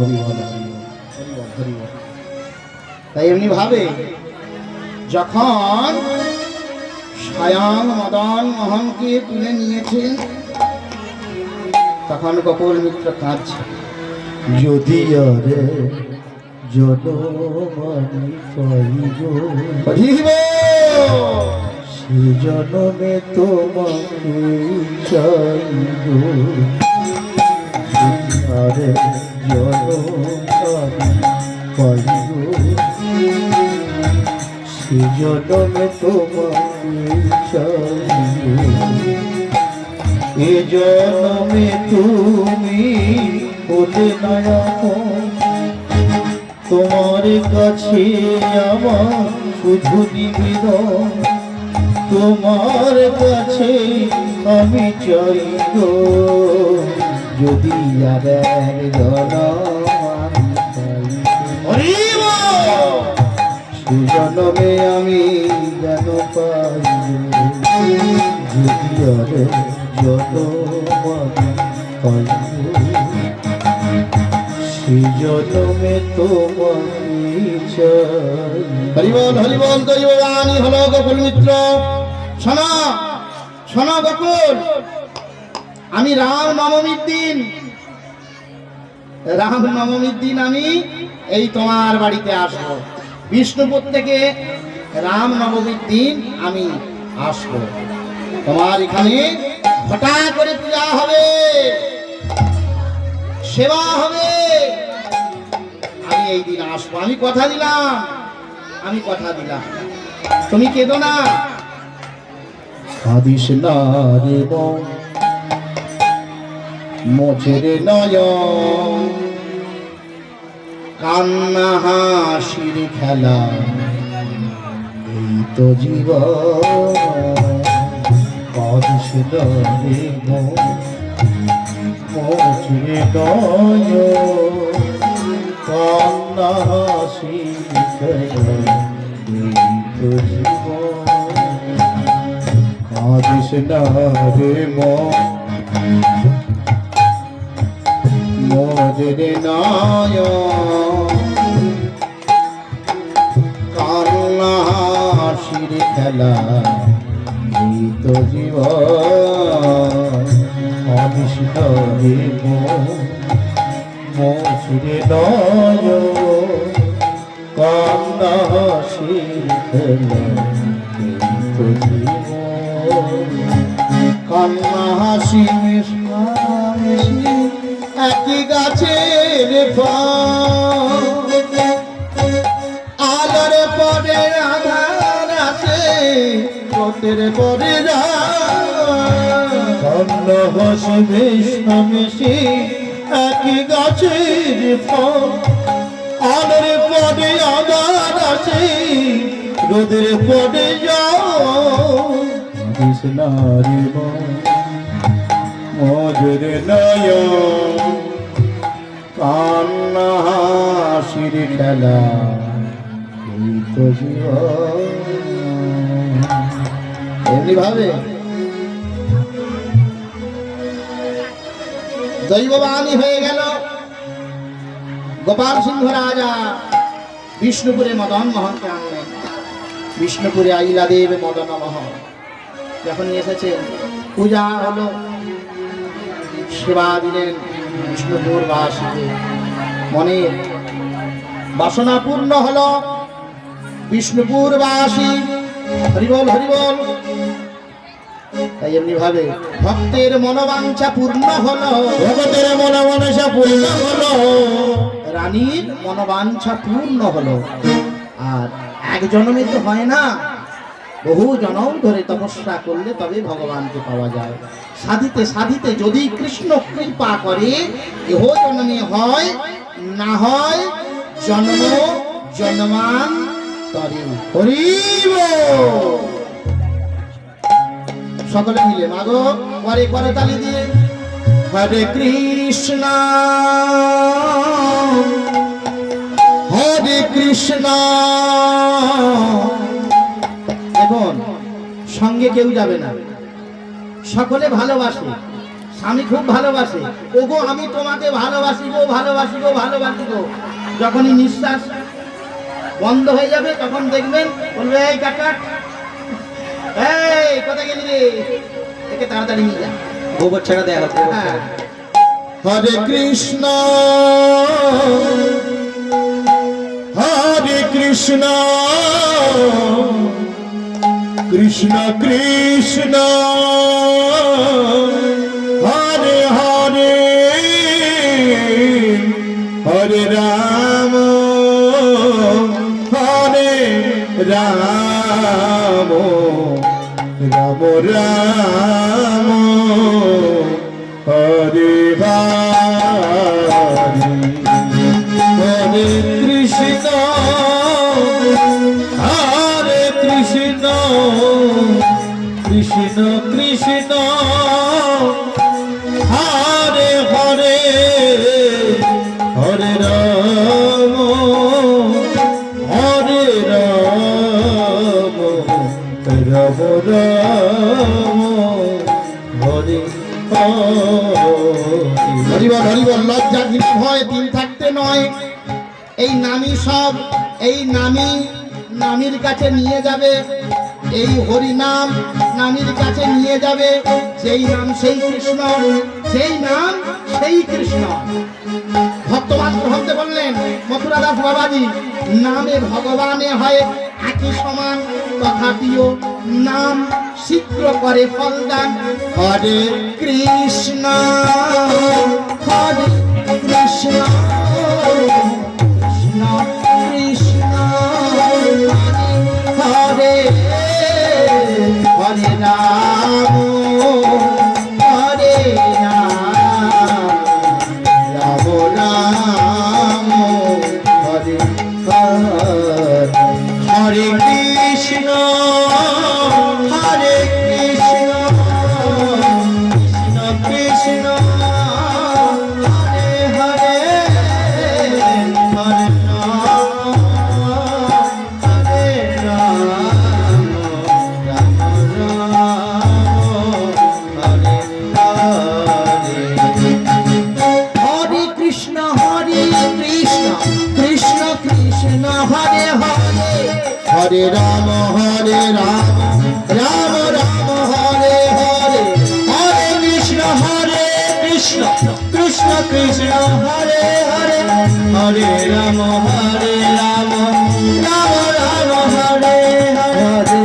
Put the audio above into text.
হরি বল হরি বল। তাই এমনি ভাবে যখন স্বয়ং মদন মোহনকে তুলে নিয়েছেন তখন গোকুল মিত্র কাঁদছে, যদি আরে জনমানি পাইব সে জনমে তোমাকে চাইব, আরে জনমানি পাইব সে জনমে তোমাকে চাইব। এ জনমে তুমি হলে নয়ন, তোমার কাছে আমার শুধু নিবেদন, তোমার কাছে আমি চাই গো, যদি আর সে জনমে আমি যেন পাই, যদি আর জনমানি পাইব সে জনমে তোমাকে চাই। হরিবল হরিবল। দৈববাণী হলো গোকুল মিত্র, শোনো শোনো গোকুল, আমি রাম নবমীর দিন আমি এই তোমার বাড়িতে আসবো। বিষ্ণুপুর থেকে রাম নবমীর দিন আমি আসবো, তোমার এখানে ঘটা করে পূজা হবে, সেবা হবে। আমি এই দিন আসবো, আমি কথা দিলাম, আমি কথা দিলাম, তুমি কেঁদো না। কাঁদিস না রে মন, মোছের নয়ন, কান্না হাসির খেলা, এই তো জীবন। কাঁদিস না রে মন, মোছে নয়ন, কান্না হাসি খেলা, এই তো জীবন। কাঁদিস না রে মন, মোছের নয়ন, কান্না হাসির খেলা, এই তো জীবন। কাঁদিস না রে মন, মোছে নয়ন, কান্না হাসি খেলা, এই তো জীবন। কান্না হাসি মিশামিশি একই গাছের ফল, আলোর পরে আধার আছে, পথের পরে কান্না হাসি মিশামিশি একই গাছের ফল, আলোর পরে আধার আছে, রোদের পরে কাঁদিস না রে মন, মোদের নয়ন, কান্না হাসির খেলা, এই তো জীবন। এমনি ভাবে দৈববাণী হয়ে গেল। গোপাল সিংহ রাজা বিষ্ণুপুরে মদন মোহনকে আনলেন। বিষ্ণুপুরে আইলা দেব মদন মোহন যখন এসেছেন, পূজা হলো, সেবা দিলেন বিষ্ণুপুর বাসীকে, মনের বাসনা পূর্ণ হলো। বিষ্ণুপুর বাসী হরিবল হরিবল। তাই এমনি ভাবে ভক্তের মনোবাঞ্ছা পূর্ণ হলো, ভগতের মনোবাঞ্ছা পূর্ণ হলো, রানীর মনোবাঞ্ছা পূর্ণ হলো। আর এক জন্মে তো হয় না, বহু জনম ধরে তপস্যা করলে তবে ভগবানকে পাওয়া যায়। সাধিতে সাধিতে যদি কৃষ্ণ কৃপা করে, এহ জন্মে হয়, না হয় জন্ম জন্মান তরে। হরিব সকলে মিলে মাগো পরে করে তালি দিয়ে হরে কৃষ্ণ হরে কৃষ্ণ। দেখুন সঙ্গে কেউ যাবে না, সকলে ভালোবাসে, স্বামী খুব ভালোবাসে, ওগো আমি তোমাকে ভালোবাসি গো, ভালোবাসি গো, ভালোবাসি গো। যখনই নিঃশ্বাস বন্ধ হয়ে যাবে তখন দেখবেন বলবে, এই কাকা, এই কোথায় গেলি রে, একে তাড়াতাড়ি নিয়ে যা। গোবর ছাড়া দেয়া হতো। হ্যাঁ, হরে কৃষ্ণ হরে কৃষ্ণ কৃষ্ণ কৃষ্ণ হরে হরে হরে রাম হরে রাম রাম রাম হরে হরে হরে কৃষ্ণ হরে কৃষ্ণ কৃষ্ণ কৃষ্ণ হরে হরে হরে রাম হরে রাম রাম রাম হরে হরিবল হরিবল, লজ্জা ঘৃণা ভয় দিন থাকতে নয়। এই নামী সব, এই নামীর কাছে নিয়ে যাবে, এই হরি নাম নামীর কাছে নিয়ে যাবে। যেই নাম সেই কৃষ্ণ, যেই নাম সেই কৃষ্ণ। ভক্তবান ভক্তে বললেন মথুরা দাস বাবাজি, নামে ভগবানে হয় একই সমান, তথাপিও নাম শীঘ্র করে ফলদান। হরে কৃষ্ণ হরে কৃষ্ণ কৃষ্ণ কৃষ্ণ হরে হরে রাম হরে রাম রাম রাম হরে হরে। হরে কৃষ্ণ হরে কৃষ্ণ কৃষ্ণ কৃষ্ণ হরে হরে হরে রাম হরে রাম রাম রাম হরে হরে। হরে কৃষ্ণ কৃষ্ণ কৃষ্ণ হরে হরে হরে রাম রাম রাম হরে হরে। হরে কৃষ্ণ কৃষ্ণ কৃষ্ণ কৃষ্ণ হরে হরে। হরে রাম রাম রাম রাম হরে হরে।